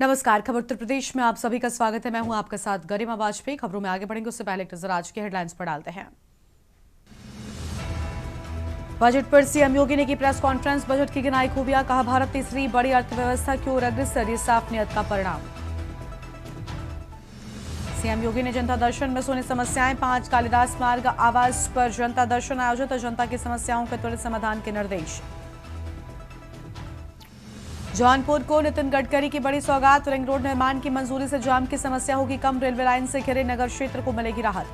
नमस्कार। खबर उत्तर प्रदेश में आप सभी का स्वागत है। मैं हूं आपके साथ गरिमा वाजपेयी। खबरों में आगे बढ़ेंगे उससे पहले एक नजर आज की हेडलाइंस पर डालते हैं। बजट पर सीएम योगी ने की प्रेस कॉन्फ्रेंस, बजट की गिनाई खूबियां, कहा भारत तीसरी बड़ी अर्थव्यवस्था की ओर अग्रसर, ये साफ नियत का परिणाम। सीएम योगी ने जनता दर्शन में सुनी समस्याएं, 5 कालिदास मार्ग आवास पर जनता दर्शन आयोजित, जनता की समस्याओं के त्वरित समाधान के निर्देश। जौनपुर को नितिन गडकरी की बड़ी सौगात, रिंग रोड निर्माण की मंजूरी से जाम की समस्या होगी कम, रेलवे लाइन से घिरे नगर क्षेत्र को मिलेगी राहत।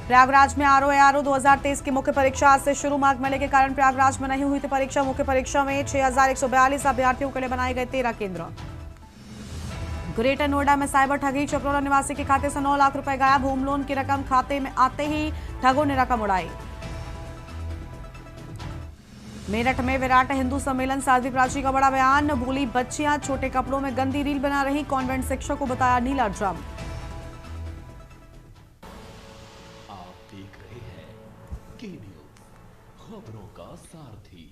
प्रयागराज में आरओ 2023 की मुख्य परीक्षा आज से शुरू, माघ मेले के कारण प्रयागराज में नहीं हुई थी परीक्षा। मुख्य परीक्षा में 6142 अभ्यर्थियों के लिए बनाए गए 13 केंद्र। ग्रेटर नोएडा में साइबर ठगी, चपरोला निवासी के खाते से 9 लाख रुपए गायब, होम लोन की रकम खाते में आते ही ठगों ने रकम उड़ाई। मेरठ में विराट हिंदू सम्मेलन, साध्वी प्राची का बड़ा बयान, बोली बच्चियां छोटे कपड़ों में गंदी रील बना रही, कॉन्वेंट शिक्षक को बताया नीला ड्रम। आप देख रहे हैं के न्यूज़, खबरों का सारथी।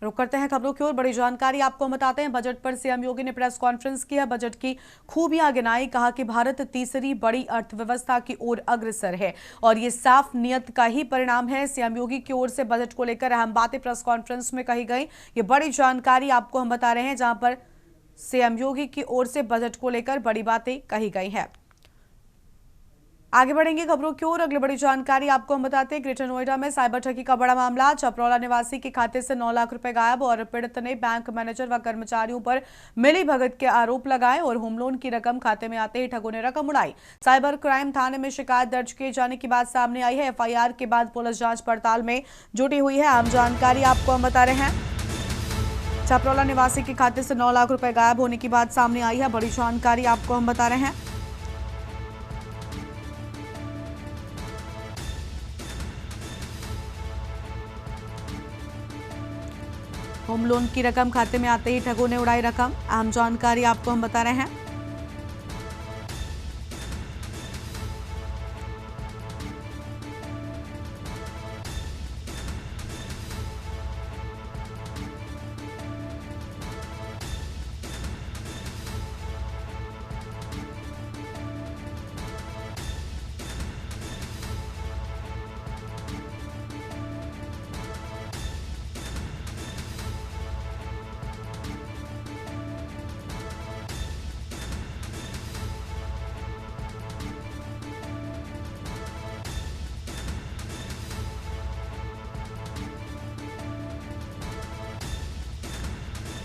रुक करते हैं खबरों की ओर। बड़ी जानकारी आपको हम बताते हैं। बजट पर सीएम योगी ने प्रेस कॉन्फ्रेंस किया, बजट की खूबियां गिनाई, कहा कि भारत तीसरी बड़ी अर्थव्यवस्था की ओर अग्रसर है और ये साफ नियत का ही परिणाम है। सीएम योगी की ओर से बजट को लेकर अहम बातें प्रेस कॉन्फ्रेंस में कही गई। ये बड़ी जानकारी आपको हम बता रहे हैं, जहां पर सीएम योगी की ओर से बजट को लेकर बड़ी बातें कही गई हैं। आगे बढ़ेंगे खबरों की ओर। अगली बड़ी जानकारी आपको हम बताते हैं। ग्रेटर नोएडा में साइबर ठगी का बड़ा मामला, चपरौला निवासी के खाते से 9 लाख रुपए गायब और पीड़ित ने बैंक मैनेजर व कर्मचारियों पर मिली भगत के आरोप लगाए और होम लोन की रकम खाते में आते ही ठगों ने रकम उड़ाई। साइबर क्राइम थाने में शिकायत दर्ज किए जाने की बात सामने आई है। एफआईआर के बाद पुलिस जांच पड़ताल में जुटी हुई है। आम जानकारी आपको हम बता रहे हैं। चपरौला निवासी के खाते से 9 लाख रुपए गायब होने की बात सामने आई है। बड़ी जानकारी आपको हम बता रहे हैं। होम लोन की रकम खाते में आते ही ठगों ने उड़ाई रकम। अहम जानकारी आपको हम बता रहे हैं।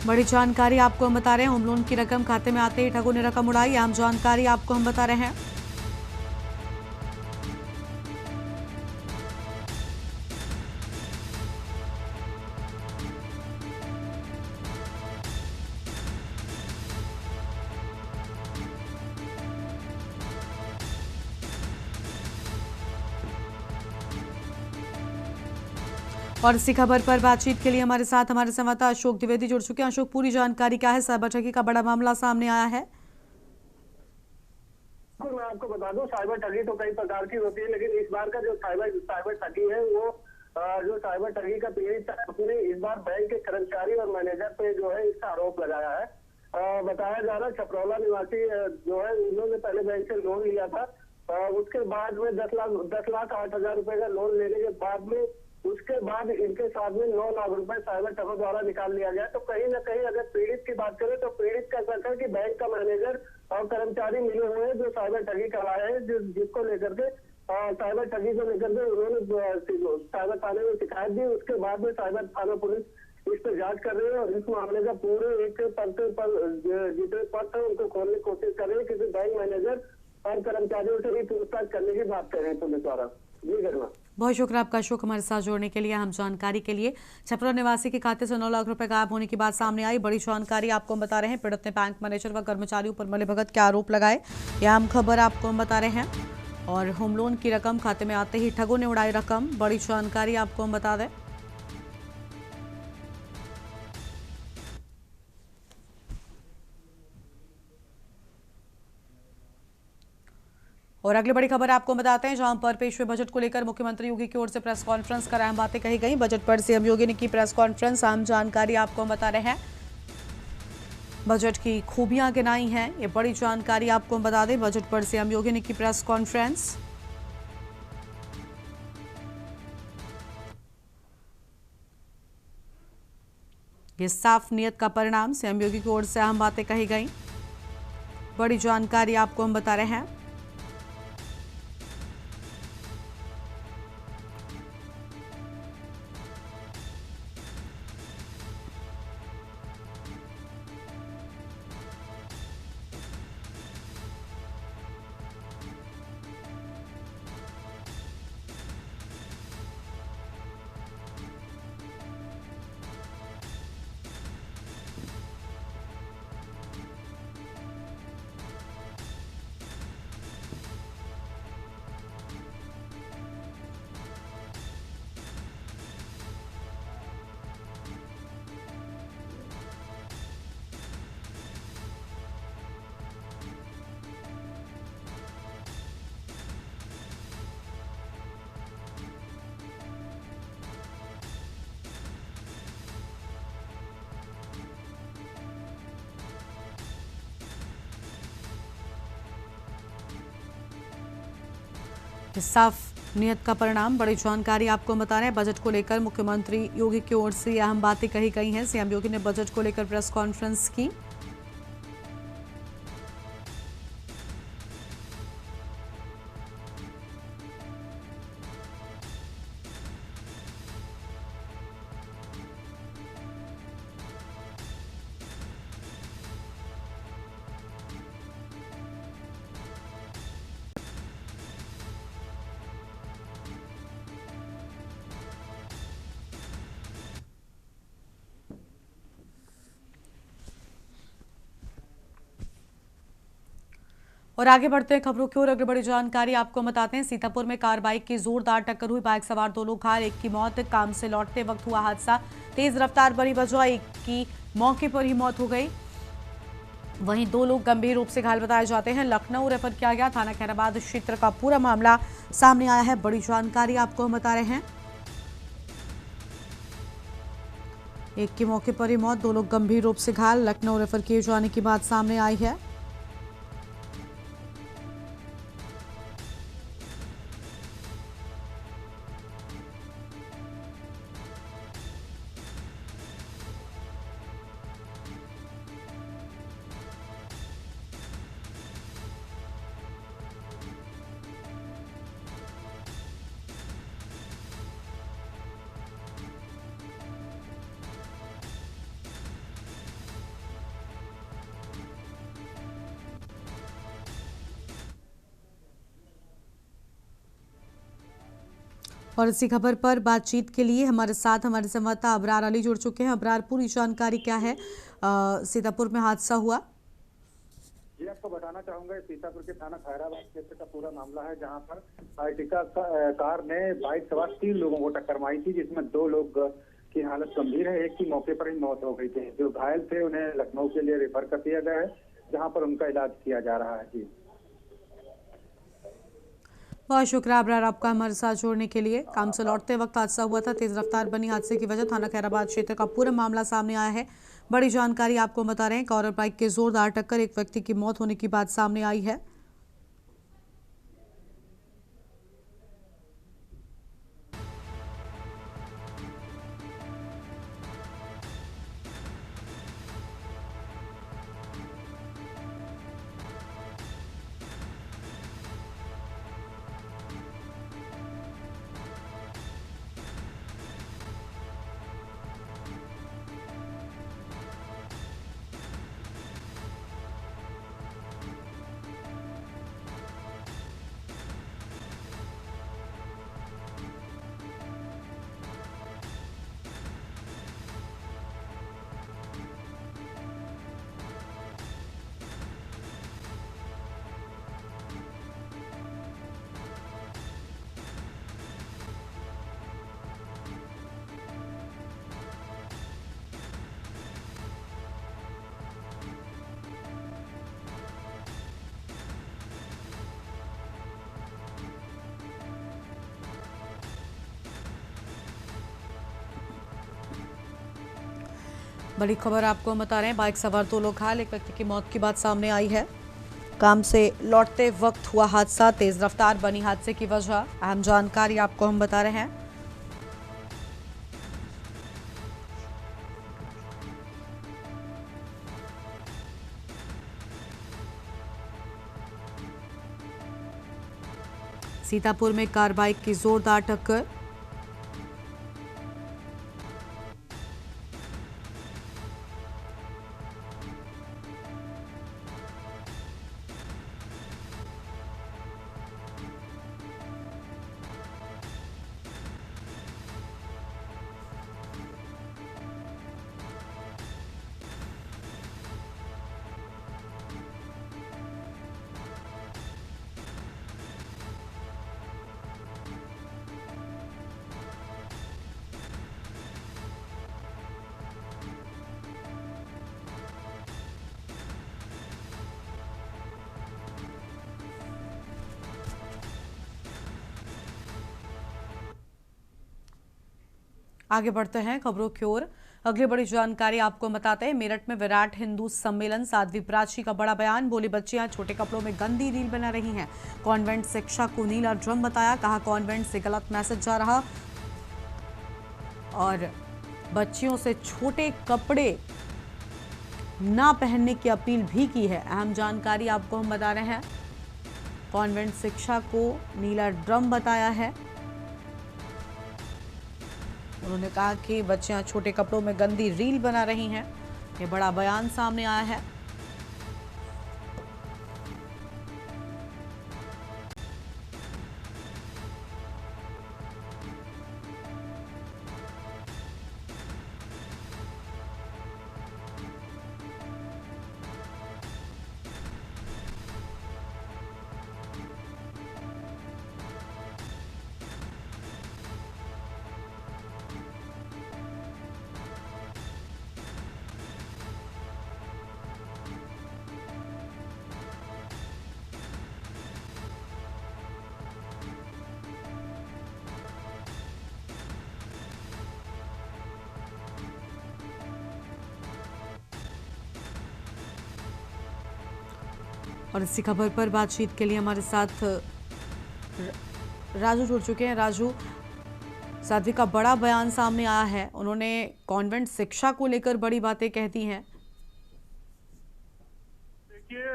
बड़ी जानकारी आपको हम बता रहे हैं। होम लोन की रकम खाते में आते ही ठगों ने रकम उड़ाई। आम जानकारी आपको हम बता रहे हैं। और इसी खबर पर बातचीत के लिए हमारे साथ हमारे संवाददाता अशोक द्विवेदी जुड़ चुके हैं। अशोक, पूरी जानकारी क्या है? साइबर ठगी का बड़ा मामला सामने आया है। मैं आपको बता दूं, साइबर ठगी तो कई प्रकार की होती है, लेकिन इस बार का जो साइबर ठगी है वो जो साइबर ठगी का पीड़ित है उसने इस बार बैंक के कर्मचारी और मैनेजर पे जो है इसका आरोप लगाया है। बताया जा रहा है छपरौला निवासी जो है उन्होंने पहले बैंक से लोन लिया था। उसके बाद में 10,08,000 रुपए का लोन लेने के बाद में उसके बाद इनके साथ में 9 लाख रुपए साइबर ठगों द्वारा निकाल लिया गया। तो कहीं ना कहीं अगर पीड़ित की बात करें तो पीड़ित का कहना है कि बैंक का मैनेजर और कर्मचारी मिले हुए हैं जो साइबर ठगी करवाए हैं, जिसको लेकर के साइबर ठगी को लेकर के उन्होंने साइबर थाने में शिकायत दी। उसके बाद में साइबर थाना पुलिस इस पर जांच कर रही है और इस मामले का पूरे एक पत्र पर जितने पत्र है उनको खोलने की कोशिश कर रही है। किसी बैंक मैनेजर और कर्मचारियों से भी पूछताछ करने की बात कर रहे हैं पुलिस द्वारा। जी करना। बहुत शुक्रिया आपका अशोक, हमारे साथ जोड़ने के लिए। हम जानकारी के लिए छपरा निवासी के खाते से 9 लाख रुपए गायब होने की बात सामने आई। बड़ी जानकारी आपको हम बता रहे हैं। पीड़ित ने बैंक मैनेजर व कर्मचारियों पर मिलीभगत के आरोप लगाए। यह अहम खबर आपको हम बता रहे हैं। और होम लोन की रकम खाते में आते ही ठगों ने उड़ाई रकम। बड़ी जानकारी आपको हम बता दें। और अगली बड़ी खबर आपको बताते हैं, जहां पर पेश हुए बजट को लेकर मुख्यमंत्री योगी की ओर से प्रेस कॉन्फ्रेंस कर अहम बातें कही गई। बजट पर सीएम योगी ने की प्रेस कॉन्फ्रेंस, अहम जानकारी आपको हम बता रहे हैं। बजट की खूबियां गिनाई हैं, ये बड़ी जानकारी आपको हम बता दें। बजट पर सीएम योगी ने की प्रेस कॉन्फ्रेंस। ये साफ नियत का परिणाम, सीएम योगी की ओर से अहम बातें कही गई। बड़ी जानकारी आपको हम बता रहे हैं। साफ नियत का परिणाम, बड़ी जानकारी आपको बता रहे हैं। बजट को लेकर मुख्यमंत्री योगी की ओर से अहम बातें कही गई हैं। सीएम योगी ने बजट को लेकर प्रेस कॉन्फ्रेंस की। और आगे बढ़ते हैं खबरों की ओर। अगली बड़ी जानकारी आपको बताते हैं, सीतापुर में कार बाइक की जोरदार टक्कर हुई। बाइक सवार 2 लोग घायल, एक की मौत। काम से लौटते वक्त हुआ हादसा, तेज रफ्तार बनी वजह, एक की मौके पर ही मौत हो गई। वहीं 2 लोग गंभीर रूप से घायल बताए जाते हैं, लखनऊ रेफर किया गया। थाना खैराबाद क्षेत्र का पूरा मामला सामने आया है। बड़ी जानकारी आपको हम बता रहे हैं। एक की मौके पर ही मौत, 2 लोग गंभीर रूप से घायल, लखनऊ रेफर किए जाने की बात सामने आई है। और इसी खबर पर बातचीत के लिए हमारे साथ हमारे संवाददाता अबरार अली जुड़ चुके हैं। अबरार, पूरी जानकारी क्या है? सीतापुर में हादसा हुआ। जी, आपको बताना चाहूंगा, सीतापुर के थाना खैराबाद क्षेत्र का पूरा मामला है, जहां पर अर्टिका कार ने बाइक सवार 3 लोगों को टक्कर मारी थी, जिसमें 2 लोग की हालत गंभीर है, एक की मौके पर ही मौत हो गई थी। जो घायल थे उन्हें लखनऊ के लिए रेफर कर दिया गया है, जहां पर उनका इलाज किया जा रहा है। जी, बहुत शुक्रिया अबरार आपका हमारे साथ जोड़ने के लिए। काम से लौटते वक्त हादसा हुआ था, तेज रफ्तार बनी, हादसे की वजह थाना खैराबाद क्षेत्र का पूरा मामला सामने आया है। बड़ी जानकारी आपको बता रहे हैं। कार और बाइक के जोरदार टक्कर, एक व्यक्ति की मौत होने की बात सामने आई है। बड़ी खबर आपको हम बता रहे हैं, बाइक सवार 2 लोग घायल, एक व्यक्ति की मौत की बात सामने आई है। काम से लौटते वक्त हुआ हादसा, तेज रफ्तार बनी हादसे की वजह। अहम जानकारी आपको हम बता रहे हैं। सीतापुर में कार बाइक की जोरदार टक्कर। आगे बढ़ते हैं खबरों की ओर। अगली बड़ी जानकारी आपको बताते हैं, मेरठ में विराट हिंदू सम्मेलन, साध्वी प्राची का बड़ा बयान। बोली बच्चियां छोटे कपड़ों में गंदी रील बना रही हैं, कॉन्वेंट शिक्षा को नीला ड्रम बताया। कहा कॉन्वेंट से गलत मैसेज जा रहा और बच्चियों से छोटे कपड़े ना पहनने की अपील भी की है। अहम जानकारी आपको हम बता रहे हैं, कॉन्वेंट शिक्षा को नीला ड्रम बताया है। उन्होंने कहा कि बच्चियां छोटे कपड़ों में गंदी रील बना रही हैं। ये बड़ा बयान सामने आया है। और इसी खबर पर बातचीत के लिए हमारे साथ राजू जुड़ चुके हैं। राजू, साध्वी का बड़ा बयान सामने आया है, उन्होंने कॉन्वेंट शिक्षा को लेकर बड़ी बातें कहती हैं। देखिए,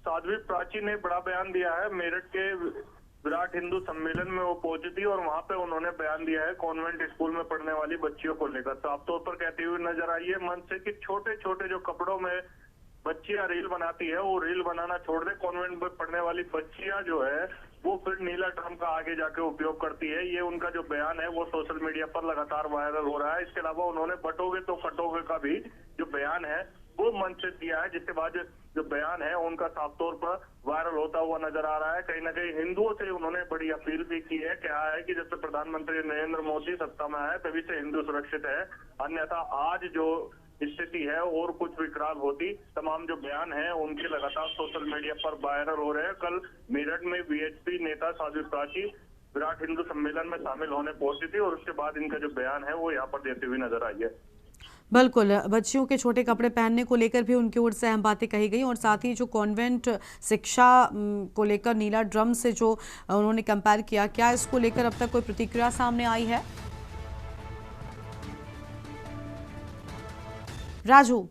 साध्वी प्राची ने बड़ा बयान दिया है। मेरठ के विराट हिंदू सम्मेलन में वो पहुंची थी और वहां पे उन्होंने बयान दिया है कॉन्वेंट स्कूल में पढ़ने वाली बच्चियों को लेकर। साफ तौर पर कहती हुई नजर आई है मंच से कि छोटे छोटे जो कपड़ों में बच्चियां रील बनाती है वो रील बनाना छोड़ दे। कॉन्वेंट में पढ़ने वाली बच्चियां जो है वो फिर नीला ड्रम का आगे जाके उपयोग करती है। ये उनका जो बयान है वो सोशल मीडिया पर लगातार वायरल हो रहा है। इसके अलावा उन्होंने बटोगे तो कटोगे का भी जो बयान है वो मंच से दिया है, जिसके बाद जो बयान है उनका साफ तौर पर वायरल होता हुआ नजर आ रहा है। कहीं ना कहीं हिंदुओं से उन्होंने बड़ी अपील भी की है। क्या है कि जब से प्रधानमंत्री नरेंद्र मोदी सत्ता में आए तभी से हिंदू सुरक्षित है, अन्यथा आज जो स्थिति है और कुछ विकराल होती। तमाम जो बयान है उनके लगातार सोशल मीडिया पर वायरल हो रहे हैं। कल मेरठ में वीएचपी नेता साध्वी प्राची विराट हिंदू सम्मेलन में शामिल होने पहुंची थी और उसके बाद इनका जो बयान है वो यहाँ पर देती हुई नजर आई है। बिल्कुल, बच्चियों के छोटे कपड़े पहनने को लेकर भी उनकी ओर से अहम बातें कही गई और साथ ही जो कॉन्वेंट शिक्षा को लेकर नीला ड्रम से जो उन्होंने कंपेयर किया, क्या इसको लेकर अब तक कोई प्रतिक्रिया सामने आई है? राजू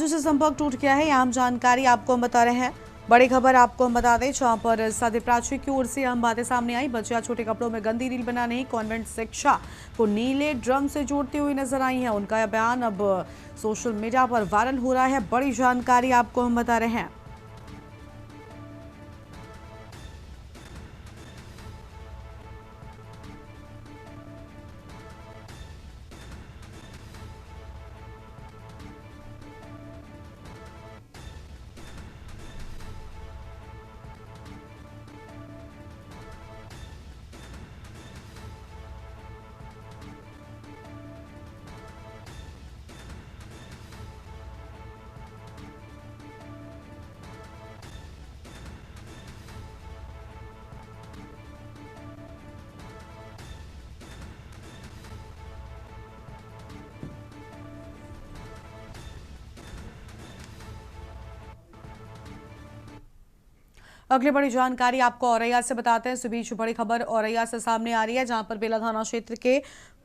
से संपर्क टूट गया है, अहम जानकारी आपको हम बता रहे हैं। बड़ी खबर आपको हम बता दें, जहां पर साध्वी प्राची की ओर से अहम बातें सामने आई। बच्चियां छोटे कपड़ों में गंदी रील बना नहीं, कॉन्वेंट शिक्षा को नीले ड्रम से जोड़ती हुई नजर आई हैं। उनका यह बयान अब सोशल मीडिया पर वायरल हो रहा है। बड़ी जानकारी आपको हम बता रहे हैं। अगली बड़ी जानकारी आपको औरैया से बताते हैं। इस बीच बड़ी खबर औरैया से सामने आ रही है, जहां पर बेला थाना क्षेत्र के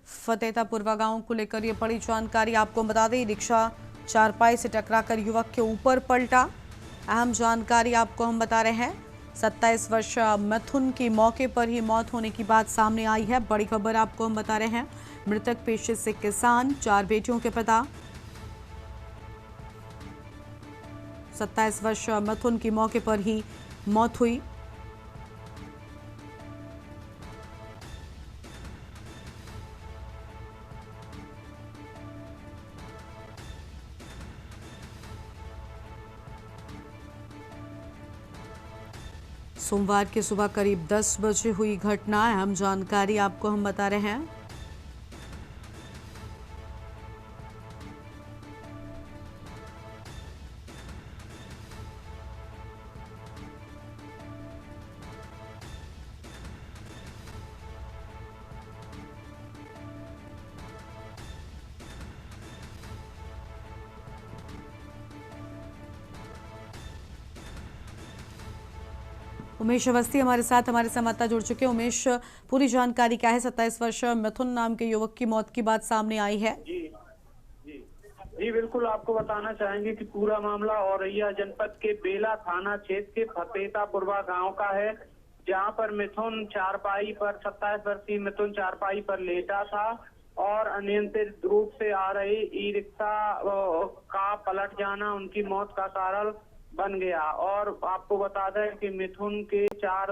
फतेहपुरवा गांव को लेकर ये बड़ी जानकारी आपको बता दें। रिक्शा चारपाई से टकराकर युवक के ऊपर पलटा। अहम जानकारी आपको हम बता रहे हैं। 27 वर्ष मिथुन की मौके पर ही मौत होने की बात सामने आई है। बड़ी खबर आपको हम बता रहे हैं। मृतक पेशे से किसान, 4 बेटियों के पिता। 27 वर्ष मिथुन की मौके पर ही मौत हुई। सोमवार की सुबह करीब 10 बजे हुई घटना। अहम जानकारी आपको हम बता रहे हैं। उमेश अवस्थी हमारे साथ हमारे संवाददाता जुड़ चुके हैं। उमेश, पूरी जानकारी क्या है? 27 वर्ष मिथुन नाम के युवक की मौत की बात सामने आई है। जी जी जी बिल्कुल, आपको बताना चाहेंगे कि पूरा मामला औरैया जनपद के बेला थाना क्षेत्र के फतेहपुरवा गांव का है, जहां पर मिथुन चारपाई पर 27 वर्षीय मिथुन चारपाई पर लेटा था और अनियंत्रित रूप से आ रही ई रिक्शा का पलट जाना उनकी मौत का कारण बन गया। और आपको बता दें कि मिथुन के 4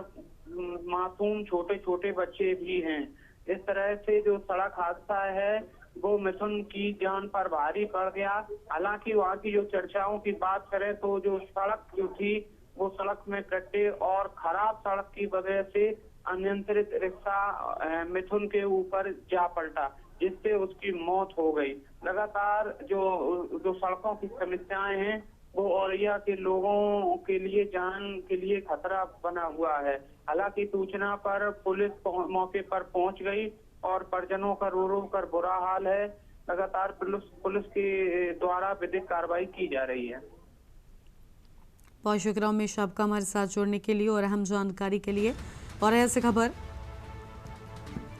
मासूम छोटे छोटे बच्चे भी हैं। इस तरह से जो सड़क हादसा है वो मिथुन की जान पर भारी पड़ गया। हालांकि वहाँ की जो चर्चाओं की बात करें तो जो सड़क जो थी वो सड़क में गड्ढे और खराब सड़क की वजह से अनियंत्रित रिक्शा मिथुन के ऊपर जा पलटा, जिससे उसकी मौत हो गई। लगातार जो सड़कों की समस्याएं हैं वो औरैया के लोगों के लिए जान के लिए खतरा बना हुआ है। हालांकि सूचना पर पुलिस मौके पर पहुंच गई और परिजनों का रो रो कर बुरा हाल है। लगातार पुलिस के द्वारा विधिक कार्रवाई की जा रही है। बहुत शुक्रिया उमेश आपका हमारे साथ जुड़ने के लिए और अहम जानकारी के लिए। और ऐसी खबर,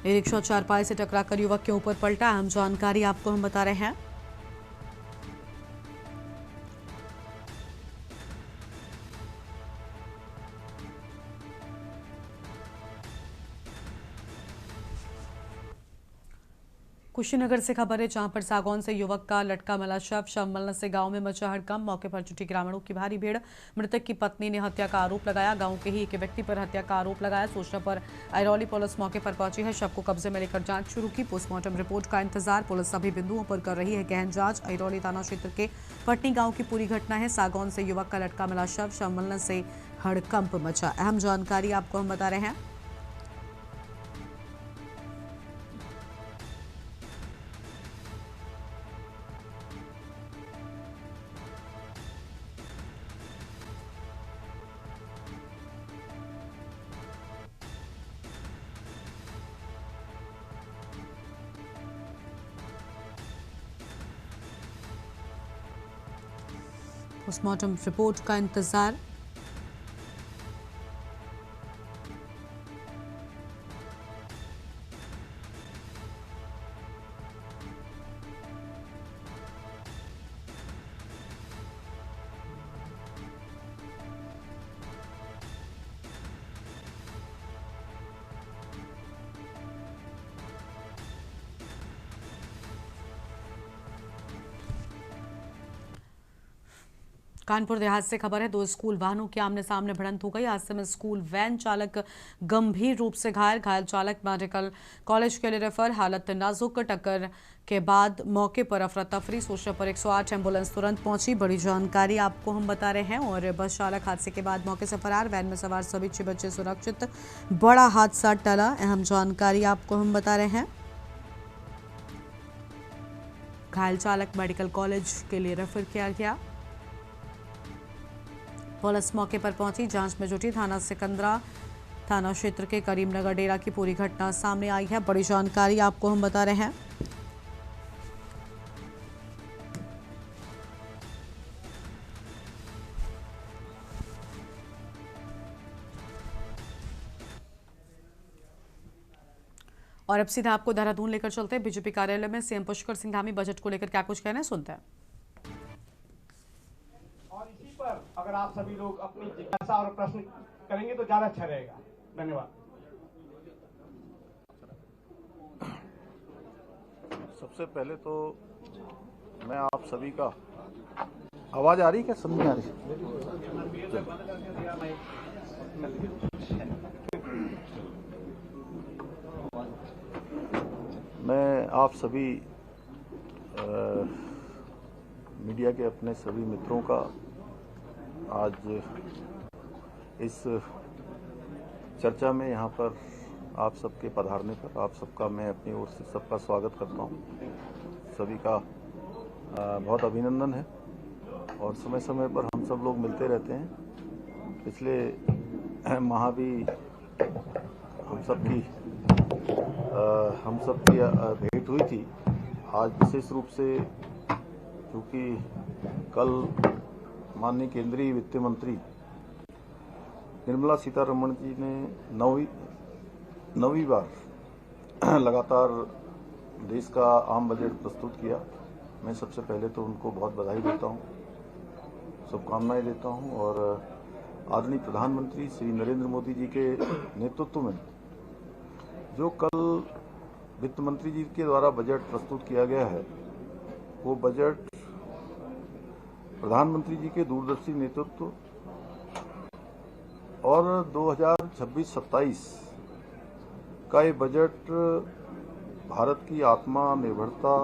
ई रिक्शा चारपाई से टकराकर युवक के ऊपर पलटा। अहम जानकारी आपको हम बता रहे हैं। कुशीनगर से खबर है, जहां पर सागौन से युवक का लटका मिला शव मिलने से गांव में मचा हड़कंप। मौके पर जुटी ग्रामीणों की भारी भीड़। मृतक की पत्नी ने हत्या का आरोप लगाया। गांव के ही एक व्यक्ति पर हत्या का आरोप लगाया। सूचना पर अरौली पुलिस मौके पर पहुंची है। शव को कब्जे में लेकर जांच शुरू की। पोस्टमार्टम रिपोर्ट का इंतजार। पुलिस सभी बिंदुओं पर कर रही है गहन जांच। अरौली थाना क्षेत्र के पटनी गाँव की पूरी घटना है। सागौन से युवक का लटका मिला शव मिलने से हड़कंप मचा। अहम जानकारी आपको हम बता रहे हैं। पोस्टमार्टम रिपोर्ट का इंतजार। कानपुर देहात से खबर है, 2 स्कूल वाहनों के आमने सामने भिड़ंत हो गई। हादसे में स्कूल वैन चालक गंभीर रूप से घायल चालक मेडिकल कॉलेज के लिए रेफर। हालत नाजुक। टक्कर के बाद मौके पर अफरा तफरी। सूचना पर 108 एम्बुलेंस तुरंत पहुंची। बड़ी जानकारी आपको हम बता रहे हैं। और बस चालक हादसे के बाद मौके से फरार। वैन में सवार सभी 6 बच्चे सुरक्षित। बड़ा हादसा टला। अहम जानकारी आपको हम बता रहे हैं। घायल चालक मेडिकल कॉलेज के लिए रेफर किया गया। पुलिस मौके पर पहुंची, जांच में जुटी। थाना सिकंदरा थाना क्षेत्र के करीमनगर डेरा की पूरी घटना सामने आई है। बड़ी जानकारी आपको हम बता रहे हैं। और अब सीधा आपको देहरादून लेकर चलते हैं। बीजेपी कार्यालय में सीएम पुष्कर सिंह धामी बजट को लेकर क्या कुछ कहना है, सुनते हैं। और इसी पर अगर आप सभी लोग अपनी जिज्ञासा और प्रश्न करेंगे तो ज्यादा अच्छा रहेगा। धन्यवाद। सबसे पहले तो मैं आप सभी का आवाज आ रही क्या, समझ आ रही? मैं आप सभी मीडिया के अपने सभी मित्रों का आज इस चर्चा में यहाँ पर आप सबके पधारने पर आप सबका मैं अपनी ओर से सबका स्वागत करता हूँ। सभी का बहुत अभिनंदन है और समय समय पर हम सब लोग मिलते रहते हैं। पिछले माह भी हम सबकी भेंट हुई थी। आज विशेष रूप से क्योंकि कल माननीय केंद्रीय वित्त मंत्री निर्मला सीतारमण जी ने नौवीं बार लगातार देश का आम बजट प्रस्तुत किया। मैं सबसे पहले तो उनको बहुत बधाई देता हूं, शुभकामनाएं देता हूं और आदरणीय प्रधानमंत्री श्री नरेंद्र मोदी जी के नेतृत्व में जो कल वित्त मंत्री जी के द्वारा बजट प्रस्तुत किया गया है, वो बजट प्रधानमंत्री जी के दूरदर्शी नेतृत्व और 2026-27 का ये बजट भारत की आत्मनिर्भरता,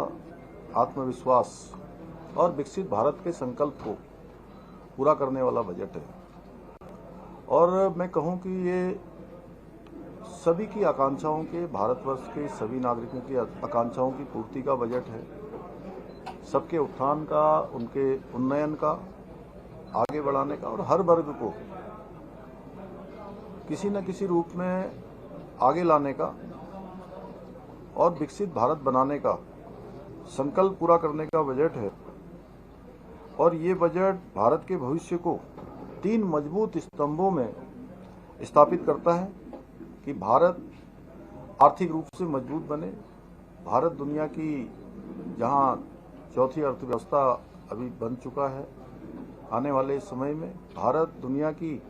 आत्मविश्वास और विकसित भारत के संकल्प को पूरा करने वाला बजट है। और मैं कहूं कि ये सभी की आकांक्षाओं के, भारतवर्ष के सभी नागरिकों की आकांक्षाओं की पूर्ति का बजट है। सबके उत्थान का, उनके उन्नयन का, आगे बढ़ाने का और हर वर्ग को किसी न किसी रूप में आगे लाने का और विकसित भारत बनाने का संकल्प पूरा करने का बजट है। और ये बजट भारत के भविष्य को 3 मजबूत स्तंभों में स्थापित करता है कि भारत आर्थिक रूप से मजबूत बने। भारत दुनिया की जहां चौथी अर्थव्यवस्था अभी बन चुका है, आने वाले समय में भारत दुनिया की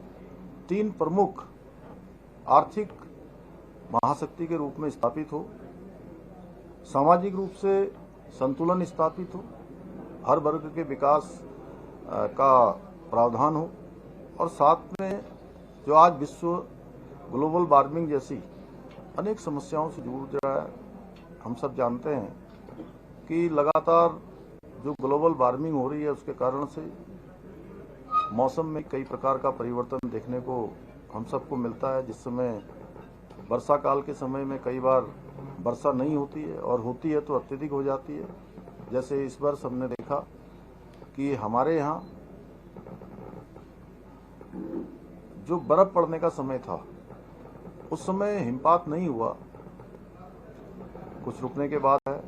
3 प्रमुख आर्थिक महाशक्ति के रूप में स्थापित हो, सामाजिक रूप से संतुलन स्थापित हो, हर वर्ग के विकास का प्रावधान हो और साथ में जो आज विश्व ग्लोबल वार्मिंग जैसी अनेक समस्याओं से जूझ रहा है। हम सब जानते हैं कि लगातार जो ग्लोबल वार्मिंग हो रही है उसके कारण से मौसम में कई प्रकार का परिवर्तन देखने को हम सबको मिलता है। जिस समय वर्षा काल के समय में कई बार वर्षा नहीं होती है और होती है तो अत्यधिक हो जाती है। जैसे इस वर्ष हमने देखा कि हमारे यहाँ जो बर्फ पड़ने का समय था उस समय हिमपात नहीं हुआ, कुछ रुकने के बाद है।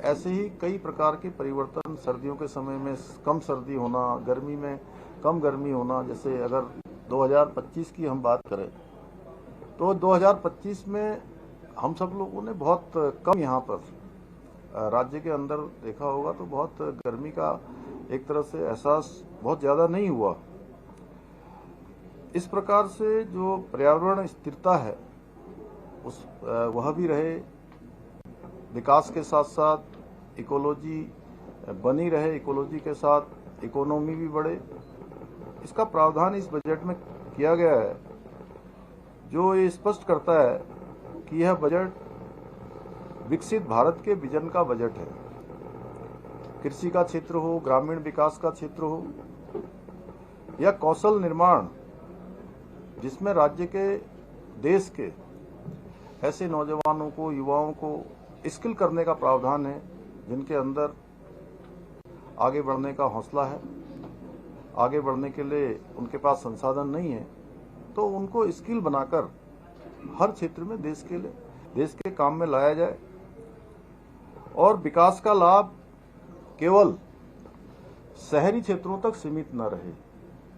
ऐसे ही कई प्रकार के परिवर्तन, सर्दियों के समय में कम सर्दी होना, गर्मी में कम गर्मी होना। जैसे अगर 2025 की हम बात करें तो 2025 में हम सब लोगों ने बहुत कम यहाँ पर राज्य के अंदर देखा होगा तो बहुत गर्मी का एक तरह से एहसास बहुत ज़्यादा नहीं हुआ। इस प्रकार से जो पर्यावरण स्थिरता है उस वह भी रहे, विकास के साथ साथ इकोलॉजी बनी रहे, इकोलॉजी के साथ इकोनॉमी भी बढ़े। इसका प्रावधान इस बजट में किया गया है जो ये स्पष्ट करता है कि यह बजट विकसित भारत के विजन का बजट है। कृषि का क्षेत्र हो, ग्रामीण विकास का क्षेत्र हो या कौशल निर्माण, जिसमें राज्य के, देश के ऐसे नौजवानों को, युवाओं को स्किल करने का प्रावधान है जिनके अंदर आगे बढ़ने का हौसला है, आगे बढ़ने के लिए उनके पास संसाधन नहीं है, तो उनको स्किल बनाकर हर क्षेत्र में देश के काम में लाया जाए और विकास का लाभ केवल शहरी क्षेत्रों तक सीमित न रहे,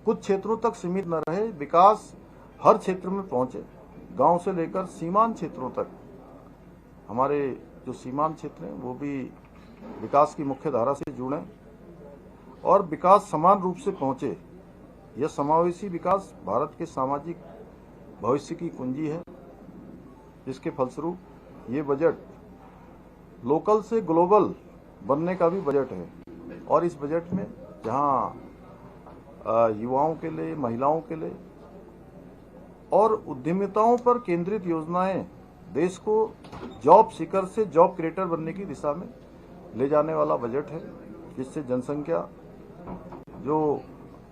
कुछ क्षेत्रों तक सीमित न रहे, विकास हर क्षेत्र में पहुंचे, गांव से लेकर सीमांत क्षेत्रों तक हमारे जो सीमांत क्षेत्र हैं वो भी विकास की मुख्य धारा से जुड़ें और विकास समान रूप से पहुंचे। यह समावेशी विकास भारत के सामाजिक भविष्य की कुंजी है, जिसके फलस्वरूप ये बजट लोकल से ग्लोबल बनने का भी बजट है। और इस बजट में जहां युवाओं के लिए, महिलाओं के लिए और उद्यमिताओं पर केंद्रित योजनाएं देश को जॉब सीकर से जॉब क्रिएटर बनने की दिशा में ले जाने वाला बजट है, जिससे जनसंख्या जो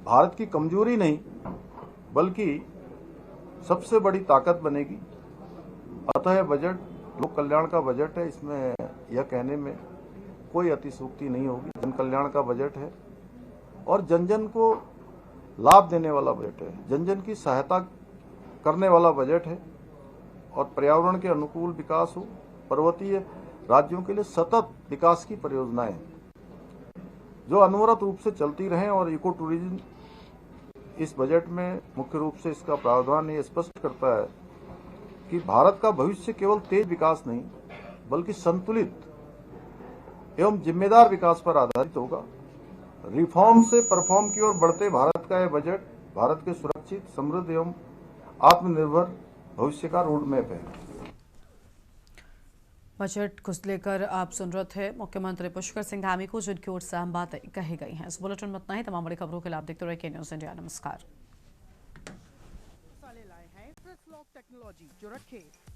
भारत की कमजोरी नहीं बल्कि सबसे बड़ी ताकत बनेगी। अतः यह बजट लोक कल्याण का बजट है, इसमें यह कहने में कोई अतिशयोक्ति नहीं होगी। जन कल्याण का बजट है और जन जन को लाभ देने वाला बजट है, जन जन की सहायता करने वाला बजट है और पर्यावरण के अनुकूल विकास हो, पर्वतीय राज्यों के लिए सतत विकास की परियोजनाएं जो अनवरत रूप से चलती रहें। और इको टूरिज्म इस बजट में मुख्य रूप से इसका प्रावधान ये स्पष्ट करता है कि भारत का भविष्य केवल तेज विकास नहीं बल्कि संतुलित एवं जिम्मेदार विकास पर आधारित होगा। रिफॉर्म से परफॉर्म की ओर बढ़ते भारत का यह बजट भारत के सुरक्षित, समृद्ध एवं आत्मनिर्भर भविष्य का रोड मैप है। बजट को लेकर आप सुन रहे थे मुख्यमंत्री पुष्कर सिंह धामी को, जिनकी ओर से अहम बातें कही गई हैं। इस बुलेटिन में इतना ही। तमाम बड़ी खबरों के लिए आप देखते रहिए के न्यूज़ इंडिया। नमस्कार। लाए हैं फ्रेश लॉक टेक्नोलॉजी जो रखे